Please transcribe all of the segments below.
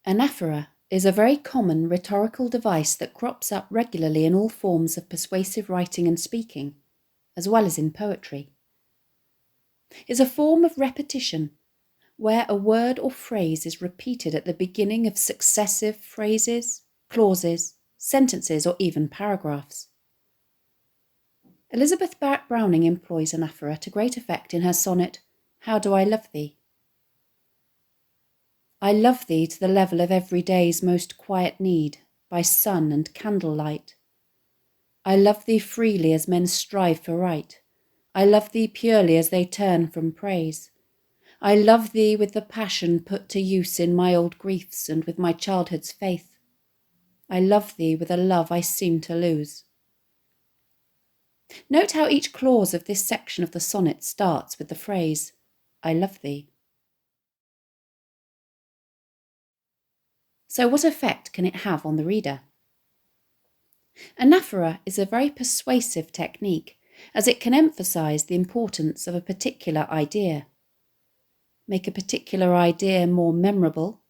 Anaphora is a very common rhetorical device that crops up regularly in all forms of persuasive writing and speaking, as well as in poetry. It's a form of repetition where a word or phrase is repeated at the beginning of successive phrases, clauses, sentences, or even paragraphs. Elizabeth Barrett Browning employs anaphora to great effect in her sonnet, How Do I Love Thee? I love thee to the level of every day's most quiet need, by sun and candlelight. I love thee freely as men strive for right. I love thee purely as they turn from praise. I love thee with the passion put to use in my old griefs and with my childhood's faith. I love thee with a love I seem to lose. Note how each clause of this section of the sonnet starts with the phrase, I love thee. So what effect can it have on the reader? Anaphora is a very persuasive technique, as it can emphasise the importance of a particular idea, make a particular idea more memorable,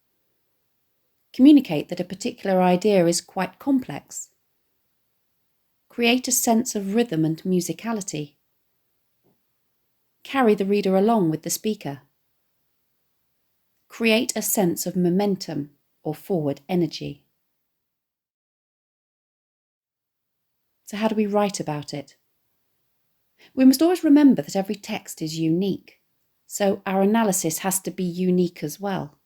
communicate that a particular idea is quite complex, create a sense of rhythm and musicality, carry the reader along with the speaker, create a sense of momentum or forward energy. So how do we write about it? We must always remember that every text is unique, so our analysis has to be unique as well.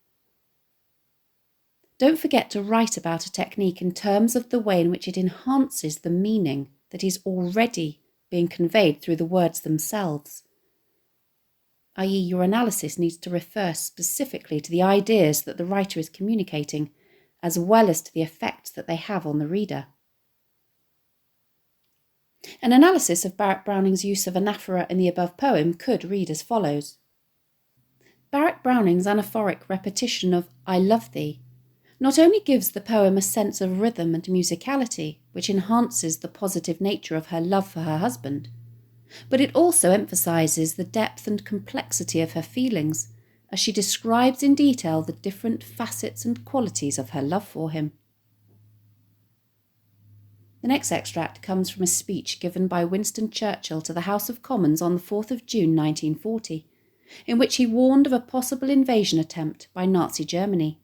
Don't forget to write about a technique in terms of the way in which it enhances the meaning that is already being conveyed through the words themselves. i.e., your analysis needs to refer specifically to the ideas that the writer is communicating, as well as to the effect that they have on the reader. An analysis of Barrett Browning's use of anaphora in the above poem could read as follows. Barrett Browning's anaphoric repetition of I love thee not only gives the poem a sense of rhythm and musicality, which enhances the positive nature of her love for her husband, but it also emphasises the depth and complexity of her feelings, as she describes in detail the different facets and qualities of her love for him. The next extract comes from a speech given by Winston Churchill to the House of Commons on the 4th of June 1940, in which he warned of a possible invasion attempt by Nazi Germany.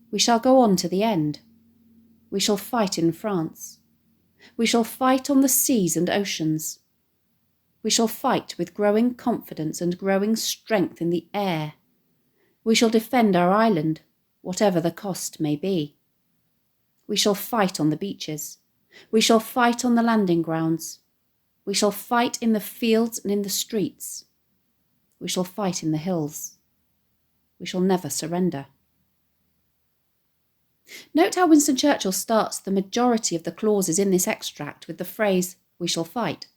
We shall go on to the end. We shall fight in France. We shall fight on the seas and oceans. We shall fight with growing confidence and growing strength in the air. We shall defend our island, whatever the cost may be. We shall fight on the beaches. We shall fight on the landing grounds. We shall fight in the fields and in the streets. We shall fight in the hills. We shall never surrender. Note how Winston Churchill starts the majority of the clauses in this extract with the phrase, we shall fight.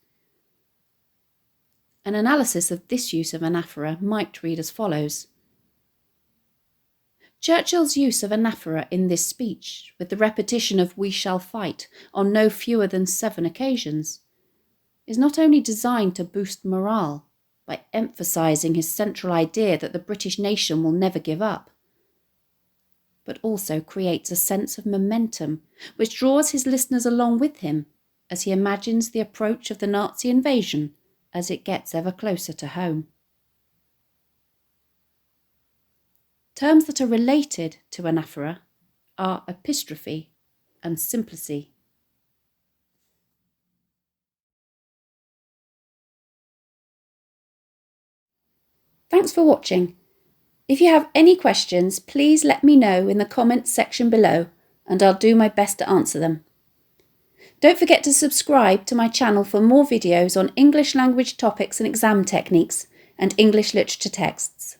An analysis of this use of anaphora might read as follows. Churchill's use of anaphora in this speech, with the repetition of we shall fight on no fewer than 7 occasions, is not only designed to boost morale by emphasising his central idea that the British nation will never give up, but also creates a sense of momentum which draws his listeners along with him as he imagines the approach of the Nazi invasion as it gets ever closer to home. Terms that are related to anaphora are epistrophe and simplicy. Thanks for watching. If you have any questions, please let me know in the comments section below and I'll do my best to answer them. Don't forget to subscribe to my channel for more videos on English language topics and exam techniques and English literature texts.